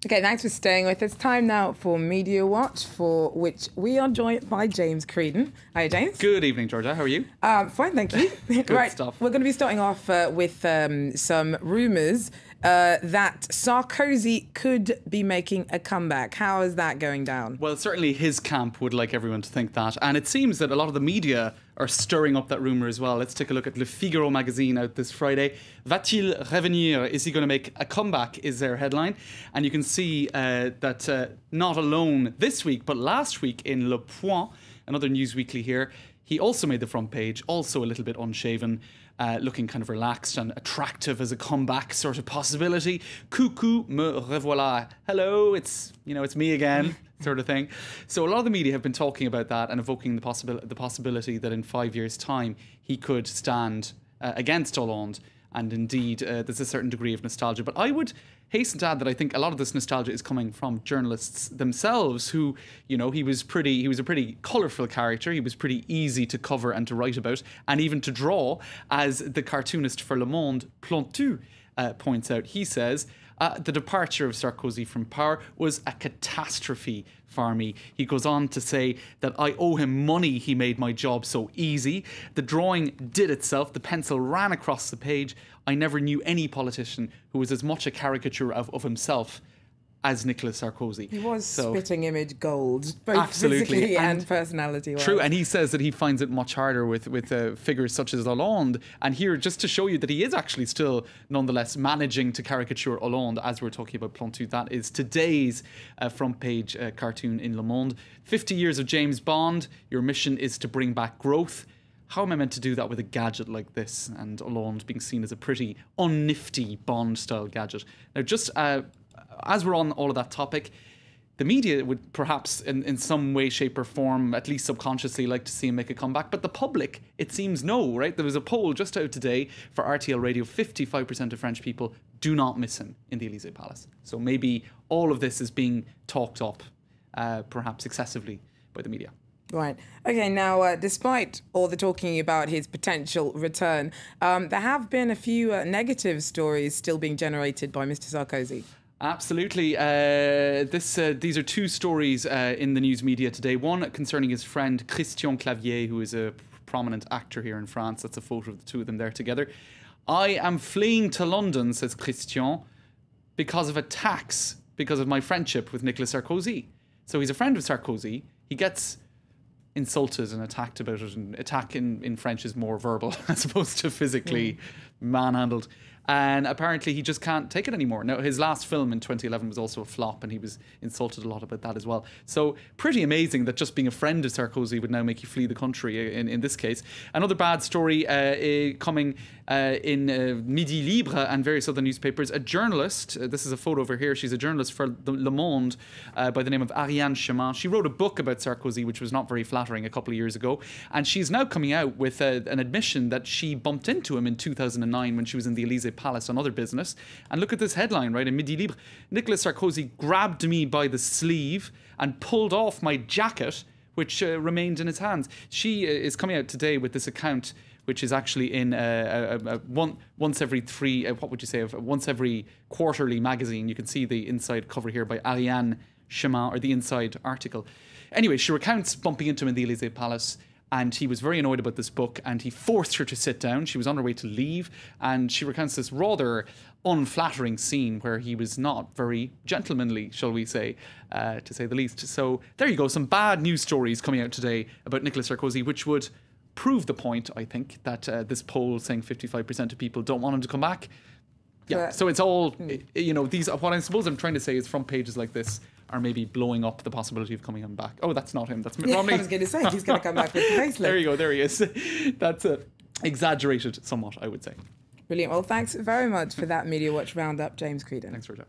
Okay, thanks for staying with us. Time now for Media Watch, for which we are joined by James Creedon. Hi, James. Good evening, Georgia. How are you? Fine, thank you. Good right, stuff. We're going to be starting off with some rumours that Sarkozy could be making a comeback. How is that going down? Well, certainly his camp would like everyone to think that. And it seems that a lot of the media are stirring up that rumour as well. Let's take a look at Le Figaro magazine out this Friday. Va-t-il revenir? Is he going to make a comeback? Is their headline. And you can see that not alone this week, but last week in Le Point, another news weekly here, he also made the front page, also a little bit unshaven, looking kind of relaxed and attractive as a comeback sort of possibility. Coucou, me revoilà. Hello, it's me again, sort of thing. So a lot of the media have been talking about that and evoking the possibility that in 5 years' time he could stand against Hollande. And indeed, there's a certain degree of nostalgia. But I would hasten to add that I think a lot of this nostalgia is coming from journalists themselves who, he was a pretty colourful character. He was pretty easy to cover and to write about and even to draw, as the cartoonist for Le Monde, Plantu, points out. He says, the departure of Sarkozy from power was a catastrophe for me. He goes on to say that I owe him money, he made my job so easy. The drawing did itself, the pencil ran across the page. I never knew any politician who was as much a caricature of himself as Nicolas Sarkozy. He was spitting image gold, both absolutely. Physically and personality-wise. True, and he says that he finds it much harder with figures such as Hollande. And here, just to show you that he is actually still, nonetheless, managing to caricature Hollande, as we're talking about Plantu, that is today's front page cartoon in Le Monde. 50 years of James Bond, your mission is to bring back growth. How am I meant to do that with a gadget like this? And Hollande being seen as a pretty unnifty Bond-style gadget. Now, just as we're on all of that topic, the media would perhaps in some way, shape or form, at least subconsciously, like to see him make a comeback. But the public, it seems no, right? There was a poll just out today for RTL Radio. 55% of French people do not miss him in the Élysée Palace. So maybe all of this is being talked up, perhaps excessively, by the media. Right. Okay, now, despite all the talking about his potential return, there have been a few negative stories still being generated by Mr. Sarkozy. Absolutely. These are two stories in the news media today. One concerning his friend Christian Clavier, who is a prominent actor here in France. That's a photo of the two of them there together. I am fleeing to London, says Christian, because of attacks, because of my friendship with Nicolas Sarkozy. So he's a friend of Sarkozy. He gets insulted and attacked about it, and attack in French is more verbal as opposed to physically manhandled. And apparently he just can't take it anymore. Now, his last film in 2011 was also a flop, and he was insulted a lot about that as well. So pretty amazing that just being a friend of Sarkozy would now make you flee the country in this case. Another bad story coming in Midi Libre and various other newspapers. A journalist, this is a photo over here, she's a journalist for Le Monde by the name of Ariane Chemin. She wrote a book about Sarkozy, which was not very flattering a couple of years ago. And she's now coming out with an admission that she bumped into him in 2009 when she was in the Élysée Palace on other business. And look at this headline, right, in Midi Libre. Nicolas Sarkozy grabbed me by the sleeve and pulled off my jacket, which remained in his hands. She is coming out today with this account, which is actually in once every quarterly magazine. You can see the inside cover here by Ariane Chemin, or the inside article. Anyway, she recounts bumping into him in the Élysée Palace, and he was very annoyed about this book, and he forced her to sit down. She was on her way to leave, and she recounts this rather unflattering scene where he was not very gentlemanly, shall we say, to say the least. So there you go, some bad news stories coming out today about Nicolas Sarkozy, which would prove the point, I think, that this poll saying 55% of people don't want him to come back. Yeah, so it's all, these, what I suppose I'm trying to say is front pages like this are maybe blowing up the possibility of coming back. Oh, that's not him. That's Mitt Romney. I was going to say, he's going to come back with the facelift. There you go. There he is. That's exaggerated somewhat, I would say. Brilliant. Well, thanks very much for that Media Watch roundup, James Creedon. Thanks, Georgia.